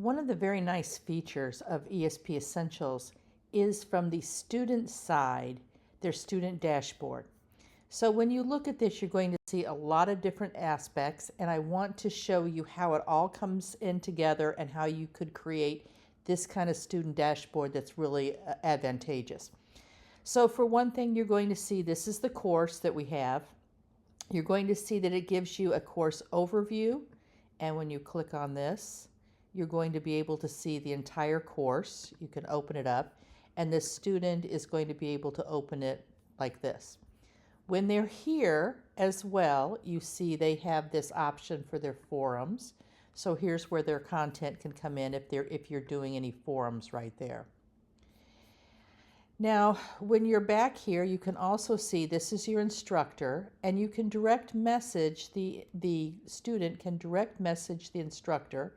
One of the very nice features of ESP Essentials is from the student side, their student dashboard. So when you look at this, you're going to see a lot of different aspects, and I want to show you how it all comes in together and how you could create this kind of student dashboard that's really advantageous. So for one thing, you're going to see this is the course that we have. You're going to see that it gives you a course overview, and when you click on this, you're going to be able to see the entire course. You can open it up, and the student is going to be able to open it like this. When they're here as well, you see they have this option for their forums. So here's where their content can come in if you're doing any forums right there. Now, when you're back here, you can also see this is your instructor, and you can direct message, the student can direct message the instructor.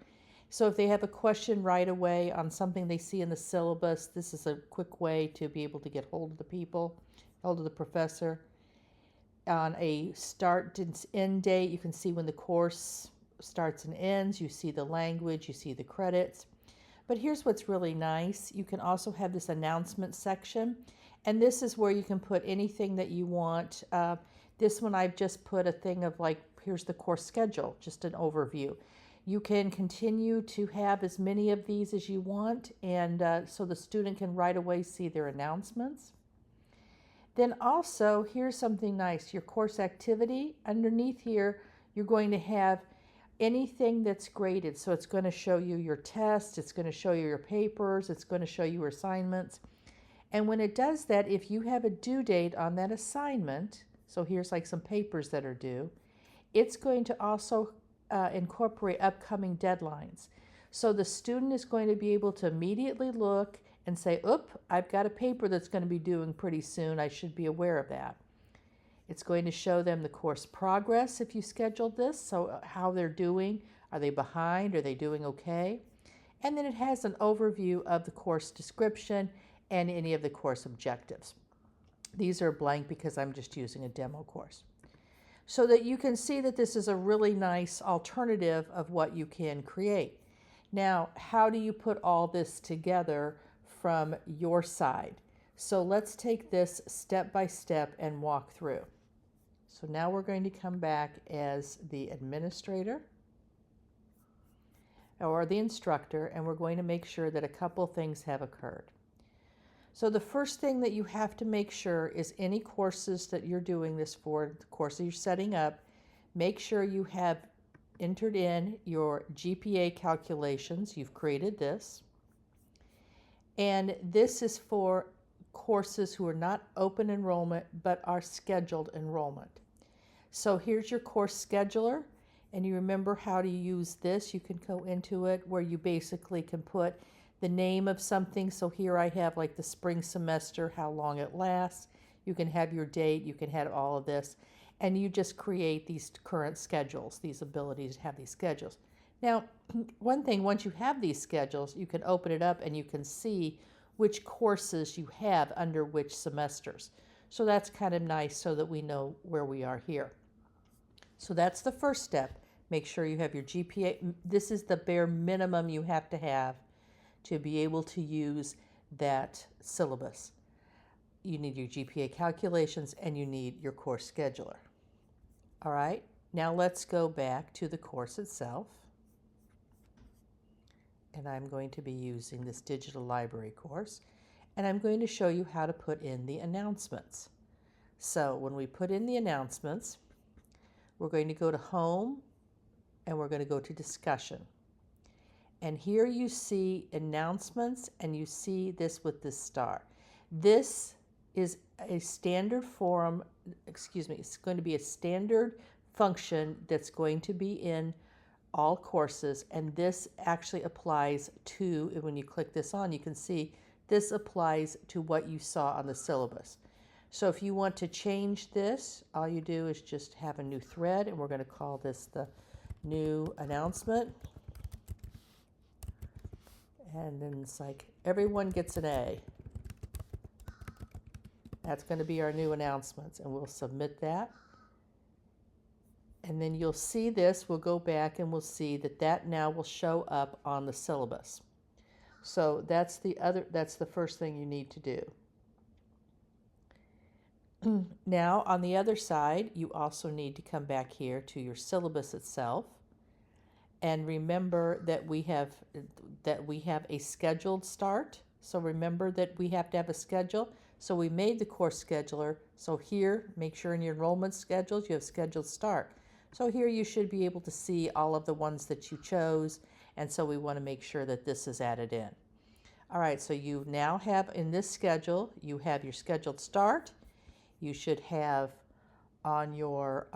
So if they have a question right away on something they see in the syllabus, this is a quick way to be able to get hold of the people, hold of the professor. On a start and end date, you can see when the course starts and ends. You see the language, you see the credits. But here's what's really nice. You can also have this announcement section, and this is where you can put anything that you want. This one I've just put a thing of like, here's the course schedule, just an overview. You can continue to have as many of these as you want, and so the student can right away see their announcements. Then also, here's something nice, your course activity. Underneath here, you're going to have anything that's graded. So it's going to show you your tests, it's going to show you your papers, it's going to show you your assignments. And when it does that, if you have a due date on that assignment, so here's like some papers that are due, it's going to also incorporate upcoming deadlines. So the student is going to be able to immediately look and say, oop, I've got a paper that's going to be due pretty soon. I should be aware of that. It's going to show them the course progress if you scheduled this, so how they're doing. Are they behind? Are they doing okay? And then it has an overview of the course description and any of the course objectives. These are blank because I'm just using a demo course. So that you can see that this is a really nice alternative of what you can create. Now, how do you put all this together from your side? So let's take this step by step and walk through. So now we're going to come back as the administrator or the instructor, and we're going to make sure that a couple things have occurred. So the first thing that you have to make sure is any courses that you're doing this for, the courses you're setting up, make sure you have entered in your GPA calculations. You've created this. And this is for courses who are not open enrollment but are scheduled enrollment. So here's your course scheduler, and you remember how to use this. You can go into it where you basically can put the name of something. So here I have like the spring semester, how long it lasts. You can have your date, you can have all of this, and you just create these current schedules, these abilities to have these schedules. Now, one thing, once you have these schedules, you can open it up and you can see which courses you have under which semesters. So that's kind of nice so that we know where we are here. So that's the first step. Make sure you have your GPA. This is the bare minimum you have to be able to use that syllabus. You need your GPA calculations and you need your course scheduler. All right, now let's go back to the course itself. And I'm going to be using this digital library course, and I'm going to show you how to put in the announcements. So when we put in the announcements, we're going to go to Home, and we're going to go to Discussion. And here you see announcements, and you see this with this star. This is a standard form, it's going to be a standard function that's going to be in all courses, and this actually applies to, when you click this on, you can see this applies to what you saw on the syllabus. So if you want to change this, all you do is just have a new thread, and we're going to call this the new announcement. And then it's like, everyone gets an A. That's going to be our new announcements, and we'll submit that. And then you'll see this, we'll go back and we'll see that that now will show up on the syllabus. So that's the first thing you need to do. Now on the other side, you also need to come back here to your syllabus itself. And remember that we have a scheduled start. So remember that we have to have a schedule. So we made the course scheduler. So here, make sure in your enrollment schedules you have scheduled start. So here you should be able to see all of the ones that you chose. And so we want to make sure that this is added in. All right, so you now have in this schedule, you have your scheduled start. You should have on your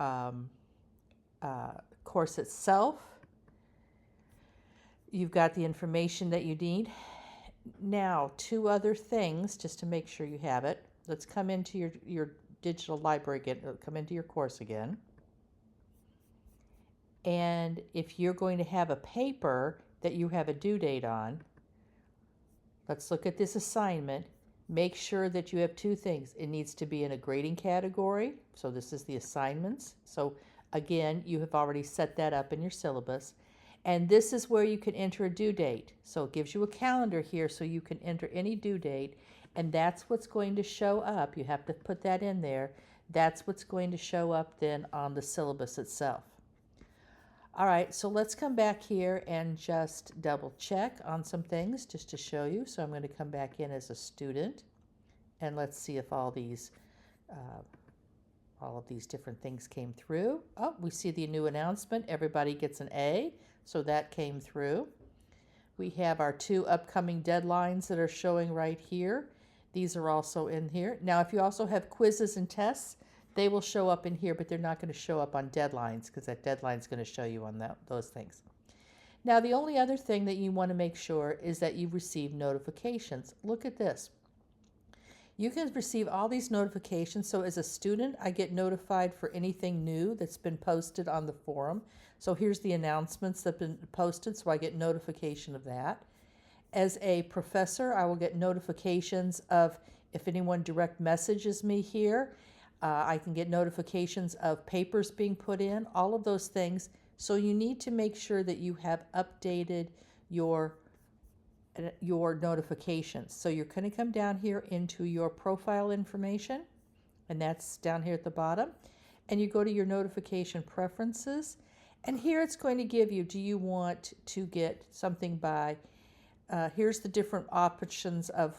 course itself, you've got the information that you need. Now, two other things, just to make sure you have it. Let's come into your digital library again, come into your course again. And if you're going to have a paper that you have a due date on, let's look at this assignment. Make sure that you have two things. It needs to be in a grading category. So this is the assignments. So again, you have already set that up in your syllabus. And this is where you can enter a due date. So it gives you a calendar here so you can enter any due date. And that's what's going to show up. You have to put that in there. That's what's going to show up then on the syllabus itself. All right, so let's come back here and just double check on some things just to show you. So I'm going to come back in as a student and let's see if all of these different things came through. Oh, we see the new announcement. Everybody gets an A, so that came through. We have our two upcoming deadlines that are showing right here. These are also in here. Now, if you also have quizzes and tests, they will show up in here, but they're not going to show up on deadlines because that deadline is going to show you on those things. Now, the only other thing that you want to make sure is that you receive notifications. Look at this. You can receive all these notifications. So as a student, I get notified for anything new that's been posted on the forum. So here's the announcements that have been posted, so I get notification of that. As a professor, I will get notifications of if anyone direct messages me here. I can get notifications of papers being put in, all of those things. So you need to make sure that you have updated your notifications. So you're going to come down here into your profile information, and that's down here at the bottom. And you go to your notification preferences. And here it's going to give you, do you want to get something by, here's the different options of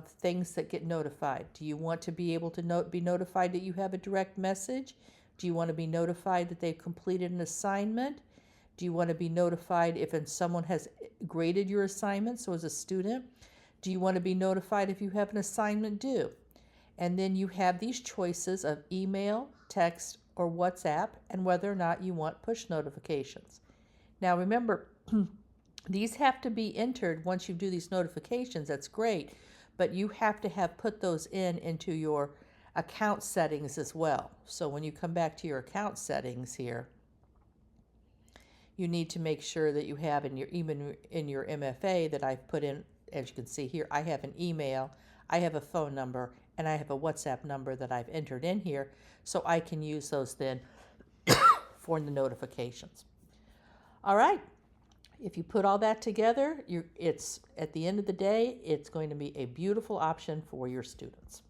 things that get notified. Do you want to be able to be notified that you have a direct message? Do you want to be notified that they've completed an assignment? Do you want to be notified if someone has graded your assignment, so as a student? Do you want to be notified if you have an assignment due? And then you have these choices of email, text, or WhatsApp, and whether or not you want push notifications. Now remember, these have to be entered once you do these notifications. That's great. But you have to have put those into your account settings as well. So when you come back to your account settings here, you need to make sure that you have even in your MFA that I've put in, as you can see here, I have an email, I have a phone number, and I have a WhatsApp number that I've entered in here, so I can use those then for the notifications. All right. If you put all that together, it's at the end of the day, it's going to be a beautiful option for your students.